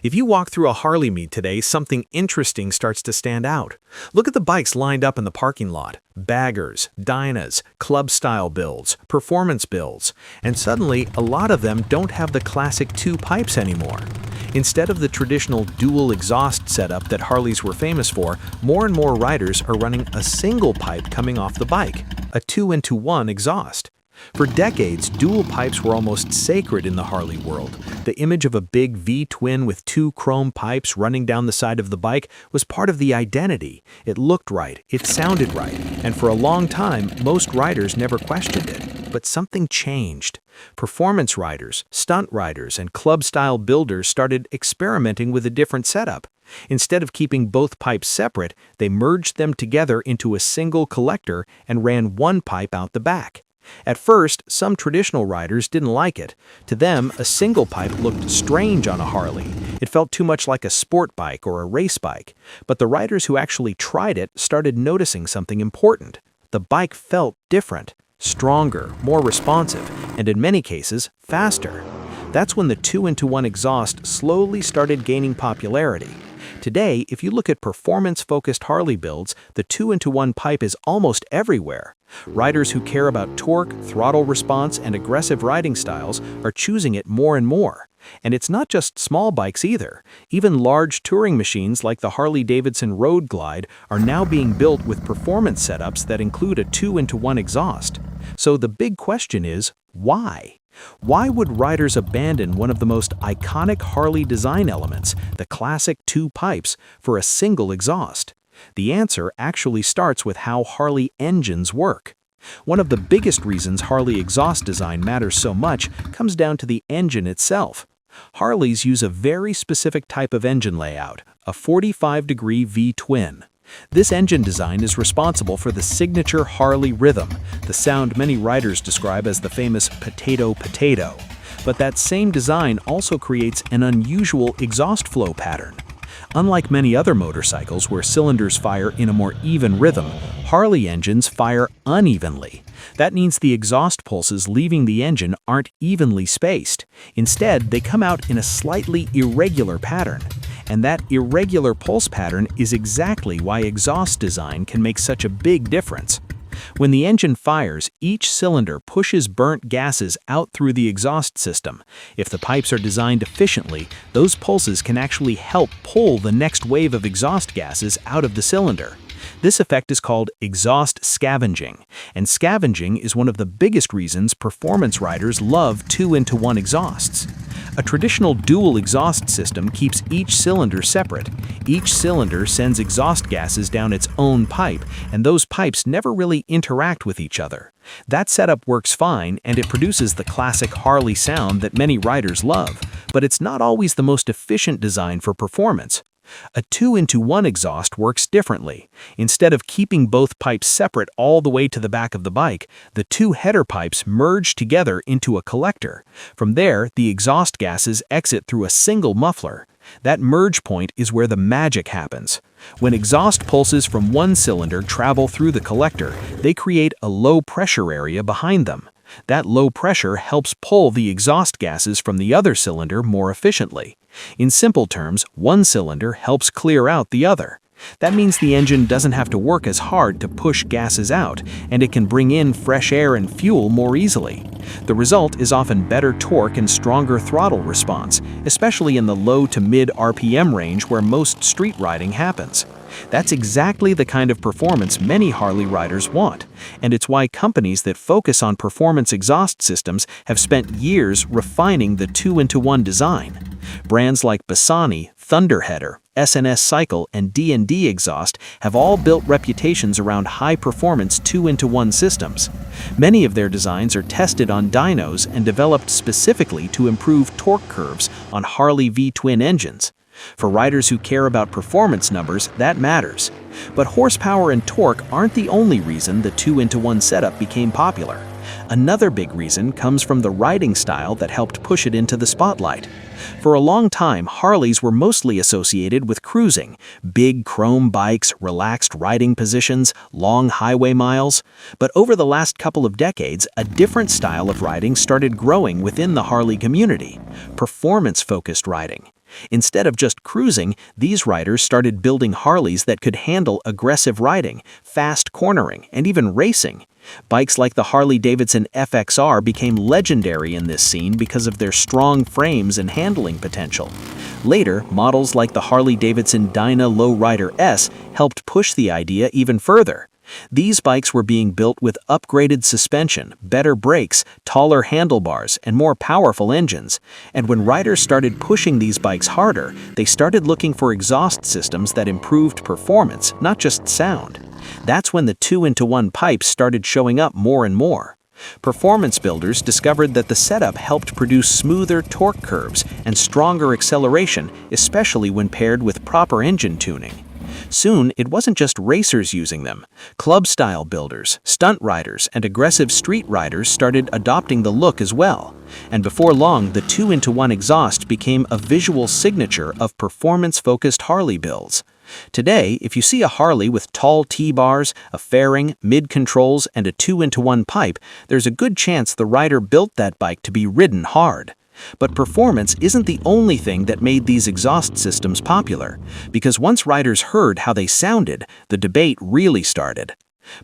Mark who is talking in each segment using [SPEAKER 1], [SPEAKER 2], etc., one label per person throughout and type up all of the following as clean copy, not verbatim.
[SPEAKER 1] If you walk through a Harley meet today, something interesting starts to stand out. Look at the bikes lined up in the parking lot. Baggers, Dynas, club-style builds, performance builds, and suddenly a lot of them don't have the classic two pipes anymore. Instead of the traditional dual exhaust setup that Harleys were famous for, more and more riders are running a single pipe coming off the bike, a 2-into-1 exhaust. For decades, dual pipes were almost sacred in the Harley world. The image of a big V-twin with two chrome pipes running down the side of the bike was part of the identity. It looked right, it sounded right, and for a long time, most riders never questioned it. But something changed. Performance riders, stunt riders, and club-style builders started experimenting with a different setup. Instead of keeping both pipes separate, they merged them together into a single collector and ran one pipe out the back. At first, some traditional riders didn't like it. To them, a single pipe looked strange on a Harley. It felt too much like a sport bike or a race bike. But the riders who actually tried it started noticing something important. The bike felt different, stronger, more responsive, and in many cases, faster. That's when the 2-into-1 exhaust slowly started gaining popularity. Today, if you look at performance-focused Harley builds, the 2-into-1 pipe is almost everywhere. Riders who care about torque, throttle response, and aggressive riding styles are choosing it more and more. And it's not just small bikes either. Even large touring machines like the Harley-Davidson Road Glide are now being built with performance setups that include a 2-into-1 exhaust. So the big question is, why? Why would riders abandon one of the most iconic Harley design elements, the classic two pipes, for a single exhaust? The answer actually starts with how Harley engines work. One of the biggest reasons Harley exhaust design matters so much comes down to the engine itself. Harleys use a very specific type of engine layout, a 45-degree V-twin. This engine design is responsible for the signature Harley rhythm, the sound many riders describe as the famous potato-potato. But that same design also creates an unusual exhaust flow pattern. Unlike many other motorcycles where cylinders fire in a more even rhythm, Harley engines fire unevenly. That means the exhaust pulses leaving the engine aren't evenly spaced. Instead, they come out in a slightly irregular pattern. And that irregular pulse pattern is exactly why exhaust design can make such a big difference. When the engine fires, each cylinder pushes burnt gases out through the exhaust system. If the pipes are designed efficiently, those pulses can actually help pull the next wave of exhaust gases out of the cylinder. This effect is called exhaust scavenging, and scavenging is one of the biggest reasons performance riders love 2-into-1 exhausts. A traditional dual exhaust system keeps each cylinder separate. Each cylinder sends exhaust gases down its own pipe, and those pipes never really interact with each other. That setup works fine, and it produces the classic Harley sound that many riders love, but it's not always the most efficient design for performance. A 2-into-1 exhaust works differently. Instead of keeping both pipes separate all the way to the back of the bike, the two header pipes merge together into a collector. From there, the exhaust gases exit through a single muffler. That merge point is where the magic happens. When exhaust pulses from one cylinder travel through the collector, they create a low pressure area behind them. That low pressure helps pull the exhaust gases from the other cylinder more efficiently. In simple terms, one cylinder helps clear out the other. That means the engine doesn't have to work as hard to push gases out, and it can bring in fresh air and fuel more easily. The result is often better torque and stronger throttle response, especially in the low to mid RPM range where most street riding happens. That's exactly the kind of performance many Harley riders want, and it's why companies that focus on performance exhaust systems have spent years refining the 2-into-1 design. Brands like Bassani, Thunderheader, SNS Cycle, and D&D Exhaust have all built reputations around high-performance 2-into-1 systems. Many of their designs are tested on dynos and developed specifically to improve torque curves on Harley V-twin engines. For riders who care about performance numbers, that matters. But horsepower and torque aren't the only reason the 2-into-1 setup became popular. Another big reason comes from the riding style that helped push it into the spotlight. For a long time, Harleys were mostly associated with cruising, big chrome bikes, relaxed riding positions, long highway miles. But over the last couple of decades, a different style of riding started growing within the Harley community: performance-focused riding. Instead of just cruising, these riders started building Harleys that could handle aggressive riding, fast cornering, and even racing. Bikes like the Harley-Davidson FXR became legendary in this scene because of their strong frames and handling potential. Later, models like the Harley-Davidson Dyna Lowrider S helped push the idea even further. These bikes were being built with upgraded suspension, better brakes, taller handlebars, and more powerful engines. And when riders started pushing these bikes harder, they started looking for exhaust systems that improved performance, not just sound. That's when the 2-into-1 pipes started showing up more and more. Performance builders discovered that the setup helped produce smoother torque curves and stronger acceleration, especially when paired with proper engine tuning. Soon, it wasn't just racers using them. Club-style builders, stunt riders, and aggressive street riders started adopting the look as well. And before long, the 2-into-1 exhaust became a visual signature of performance-focused Harley builds. Today, if you see a Harley with tall T-bars, a fairing, mid-controls, and a 2-into-1 pipe, there's a good chance the rider built that bike to be ridden hard. But performance isn't the only thing that made these exhaust systems popular, because once riders heard how they sounded, the debate really started.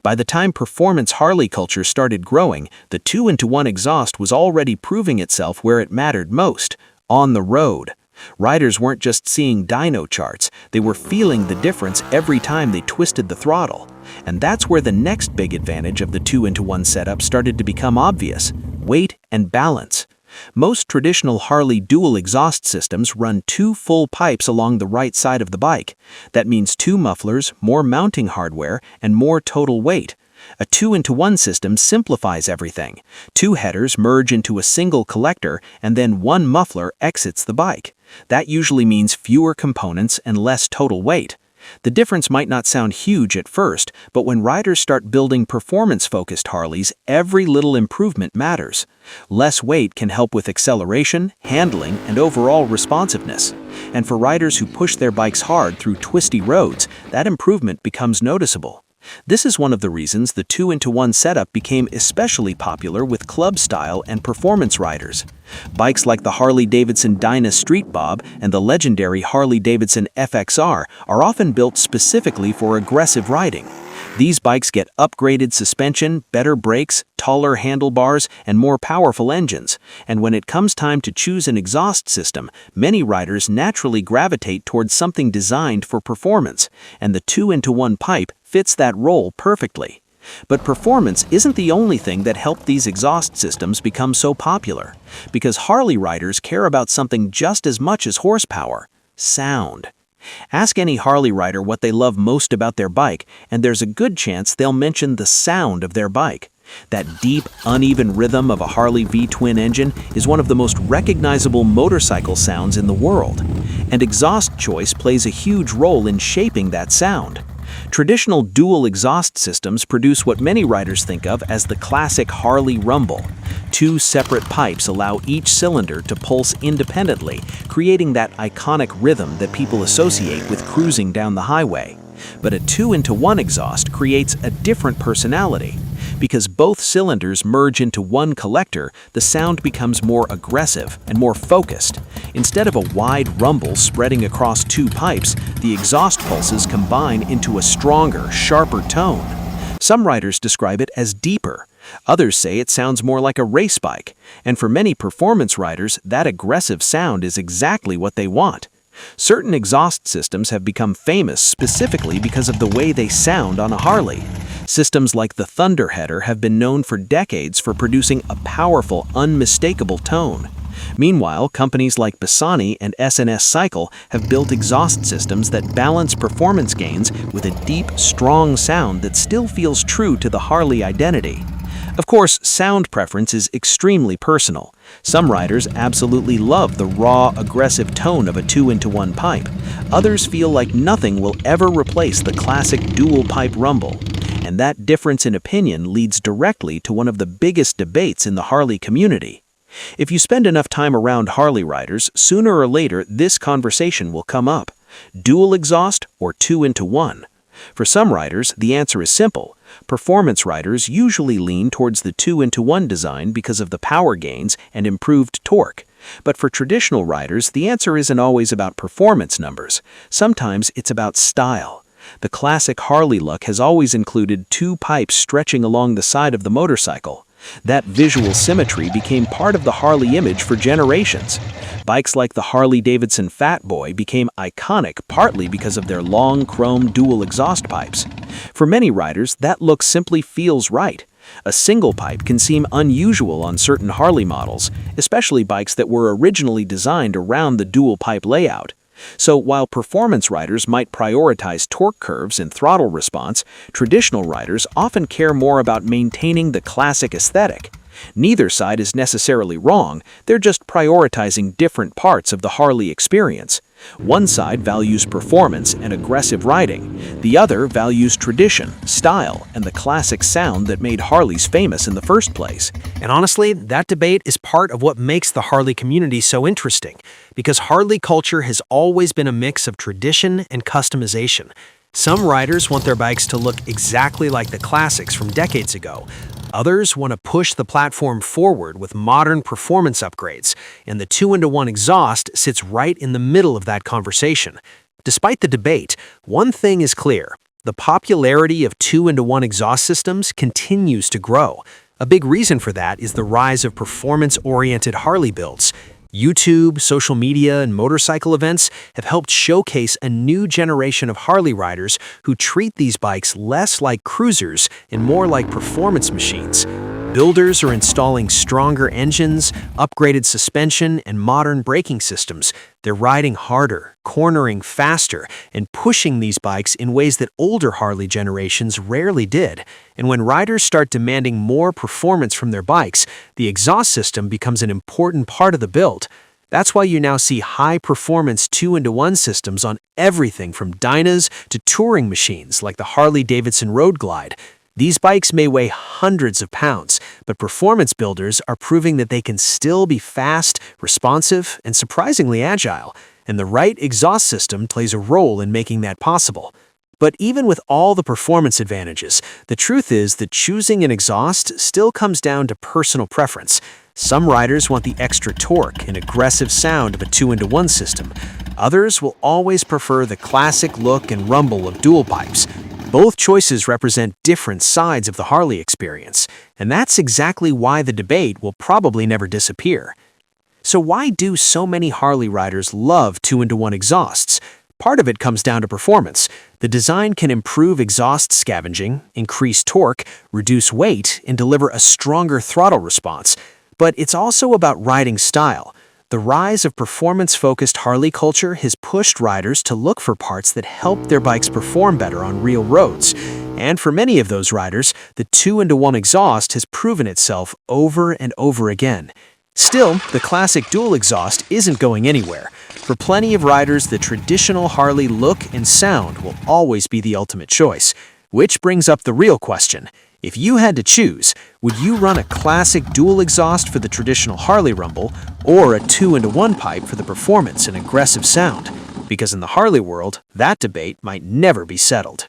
[SPEAKER 1] By the time performance Harley culture started growing, the 2-into-1 exhaust was already proving itself where it mattered most, on the road. Riders weren't just seeing dyno charts, they were feeling the difference every time they twisted the throttle. And that's where the next big advantage of the 2-into-1 setup started to become obvious: weight and balance. Most traditional Harley dual exhaust systems run 2 full pipes along the right side of the bike. That means 2 mufflers, more mounting hardware, and more total weight. A 2-into-1 system simplifies everything. 2 headers merge into a single collector, and then 1 muffler exits the bike. That usually means fewer components and less total weight. The difference might not sound huge at first, but when riders start building performance-focused Harleys, every little improvement matters. Less weight can help with acceleration, handling, and overall responsiveness. And for riders who push their bikes hard through twisty roads, that improvement becomes noticeable. This is one of the reasons the 2-into-1 setup became especially popular with club-style and performance riders. Bikes like the Harley-Davidson Dynas Street Bob and the legendary Harley-Davidson FXR are often built specifically for aggressive riding. These bikes get upgraded suspension, better brakes, taller handlebars, and more powerful engines. And when it comes time to choose an exhaust system, many riders naturally gravitate towards something designed for performance, and the 2-into-1 pipe fits that role perfectly. But performance isn't the only thing that helped these exhaust systems become so popular, because Harley riders care about something just as much as horsepower: sound. Ask any Harley rider what they love most about their bike, and there's a good chance they'll mention the sound of their bike. That deep, uneven rhythm of a Harley V-twin engine is one of the most recognizable motorcycle sounds in the world, and exhaust choice plays a huge role in shaping that sound. Traditional dual exhaust systems produce what many riders think of as the classic Harley rumble. 2 separate pipes allow each cylinder to pulse independently, creating that iconic rhythm that people associate with cruising down the highway. But a 2-into-1 exhaust creates a different personality. Because both cylinders merge into one collector, the sound becomes more aggressive and more focused. Instead of a wide rumble spreading across 2 pipes, the exhaust pulses combine into a stronger, sharper tone. Some riders describe it as deeper. Others say it sounds more like a race bike. And for many performance riders, that aggressive sound is exactly what they want. Certain exhaust systems have become famous specifically because of the way they sound on a Harley. Systems like the Thunderheader have been known for decades for producing a powerful, unmistakable tone. Meanwhile, companies like Bassani and S&S Cycle have built exhaust systems that balance performance gains with a deep, strong sound that still feels true to the Harley identity. Of course, sound preference is extremely personal. Some riders absolutely love the raw, aggressive tone of a 2-into-1 pipe. Others feel like nothing will ever replace the classic dual-pipe rumble. And that difference in opinion leads directly to one of the biggest debates in the Harley community. If you spend enough time around Harley riders, sooner or later this conversation will come up. Dual exhaust or 2-into-1? For some riders, the answer is simple. Performance riders usually lean towards the 2-into-1 design because of the power gains and improved torque. But for traditional riders, the answer isn't always about performance numbers. Sometimes it's about style. The classic Harley look has always included two pipes stretching along the side of the motorcycle. That visual symmetry became part of the Harley image for generations. Bikes like the Harley-Davidson Fat Boy became iconic partly because of their long chrome dual exhaust pipes. For many riders, that look simply feels right. A single pipe can seem unusual on certain Harley models, especially bikes that were originally designed around the dual pipe layout. So while performance riders might prioritize torque curves and throttle response, traditional riders often care more about maintaining the classic aesthetic. Neither side is necessarily wrong, they're just prioritizing different parts of the Harley experience. One side values performance and aggressive riding, the other values tradition, style, and the classic sound that made Harleys famous in the first place.
[SPEAKER 2] And honestly, that debate is part of what makes the Harley community so interesting, because Harley culture has always been a mix of tradition and customization. Some riders want their bikes to look exactly like the classics from decades ago. Others want to push the platform forward with modern performance upgrades, and the 2-in-1 exhaust sits right in the middle of that conversation. Despite the debate, one thing is clear: the popularity of 2-in-1 exhaust systems continues to grow. A big reason for that is the rise of performance-oriented Harley builds. YouTube, social media, and motorcycle events have helped showcase a new generation of Harley riders who treat these bikes less like cruisers and more like performance machines. Builders are installing stronger engines, upgraded suspension, and modern braking systems. They're riding harder, cornering faster, and pushing these bikes in ways that older Harley generations rarely did. And when riders start demanding more performance from their bikes, the exhaust system becomes an important part of the build. That's why you now see high-performance 2-in-1 systems on everything from Dynas to touring machines like the Harley-Davidson Road Glide. These bikes may weigh hundreds of pounds, but performance builders are proving that they can still be fast, responsive, and surprisingly agile, and the right exhaust system plays a role in making that possible. But even with all the performance advantages, the truth is that choosing an exhaust still comes down to personal preference. Some riders want the extra torque and aggressive sound of a 2-in-1 system. Others will always prefer the classic look and rumble of dual pipes. Both choices represent different sides of the Harley experience, and that's exactly why the debate will probably never disappear. So why do so many Harley riders love 2-in-1 exhausts? Part of it comes down to performance. The design can improve exhaust scavenging, increase torque, reduce weight, and deliver a stronger throttle response. But it's also about riding style. The rise of performance-focused Harley culture has pushed riders to look for parts that help their bikes perform better on real roads. And for many of those riders, the 2-in-1 exhaust has proven itself over and over again. Still, the classic dual exhaust isn't going anywhere. For plenty of riders, the traditional Harley look and sound will always be the ultimate choice. Which brings up the real question. If you had to choose, would you run a classic dual exhaust for the traditional Harley rumble or a 2-in-1 pipe for the performance and aggressive sound? Because in the Harley world, that debate might never be settled.